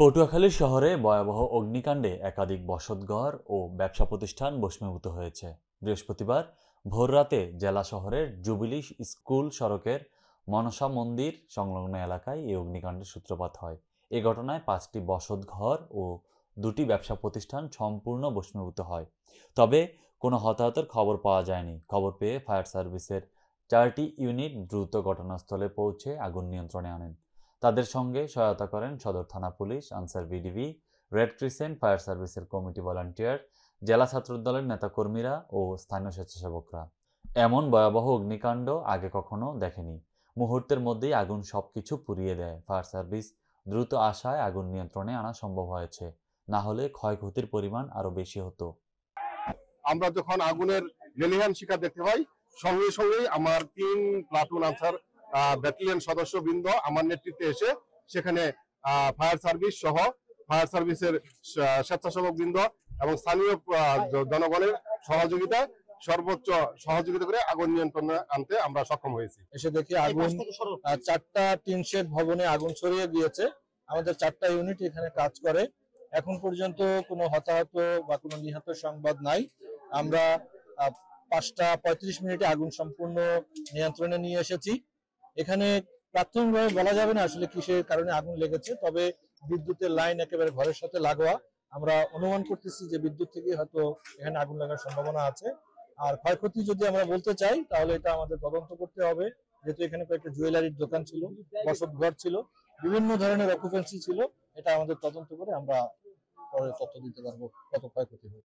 পটুয়াখালী শহরে ভয়াবহ অগ্নিকাণ্ডে একাধিক বসতঘর ও ব্যবসা প্রতিষ্ঠান ভস্মীভূত হয়েছে। বৃহস্পতিবার ভোররাতে জেলা শহরের জুবিলি স্কুল সড়কের মনসা মন্দির সংলগ্ন এলাকায় এই অগ্নিকাণ্ডের সূত্রপাত হয়। এ ঘটনায় 5টি বসতঘর ও 2টি ব্যবসা প্রতিষ্ঠান সম্পূর্ণ ভস্মীভূত হয়। তবে কোনো হতাহতের খবর পাওয়া যায়নি। খবর পেয়ে ফায়ার সার্ভিসের 4টি ইউনিট দ্রুত ঘটনাস্থলে পৌঁছে আগুন নিয়ন্ত্রণে আনেন। তাদের সঙ্গে সহায়তা করেন সদর থানা police, answer VDP, red crescent fire সার্ভিসের কমিটি ভলান্টিয়ার, জেলা ছাত্রদলের নেতাকর্মীরা ও স্থানীয় স্বেচ্ছাসেবকরা। এমন ভয়াবহ অগ্নিকাণ্ড আগে কখনো দেখেনি। মুহূর্তের মধ্যেই আগুন সবকিছু পুড়িয়ে দেয়। ফায়ার সার্ভিস দ্রুত আসায় আগুন নিয়ন্ত্রণে আনা সম্ভব হয়েছে, না হলে ক্ষয়ক্ষতির পরিমাণ আরো বেশি হতো। আমরা যখন আগুনের লেলিহান শিকার দেখতে পাই, সঙ্গে সঙ্গেই আমার 3 প্লাটুন আনসার ব্যাটালিয়ন সদস্যবৃন্দ আমার নেতৃত্বে এসে সেখানে ফায়ার সার্ভিস সহ ফায়ার সার্ভিসের স্বেচ্ছাসেবক বৃন্দ এবং স্থানীয় জনগণের সহযোগিতায় সর্বোচ্চ সহযোগিতা করে আগুন নিয়ন্ত্রণে আনতে আমরা সক্ষম হয়েছি। এসে দেখি আগুন 4টা টিন শেড ভবনে আগুন ছড়িয়ে গিয়েছে। আমাদের 4টা ইউনিট এখানে কাজ করে। এখন পর্যন্ত কোনো হতাহত বা কোনো নিহত সংবাদ নাই। আমরা 5টা 35 মিনিটে আগুন সম্পূর্ণ নিয়ন্ত্রণে নিয়ে এসেছি। এখানে প্রাথমিকভাবে বলা যাবে না আসলে কিসের কারণে আগুন লেগেছে, তবে বিদ্যুতের লাইন একেবারে ঘরের সাথে লাগোয়া। আমরা অনুমান করতেছি যে বিদ্যুৎ থেকে হয়তো এখানে আগুন লাগার সম্ভাবনা আছে। আর ক্ষয়ক্ষতি যদি আমরা বলতে চাই তাহলে এটা আমাদের তদন্ত করতে হবে, যেহেতু এখানে কয়েকটা জুয়েলারির দোকান ছিল, বসতঘর ছিল, বিভিন্ন ধরনের অকুপেন্সি ছিল। এটা আমাদের তদন্ত করে আমরা পরে তথ্য দিতে পারবো কত ক্ষয়ক্ষতি হয়েছে।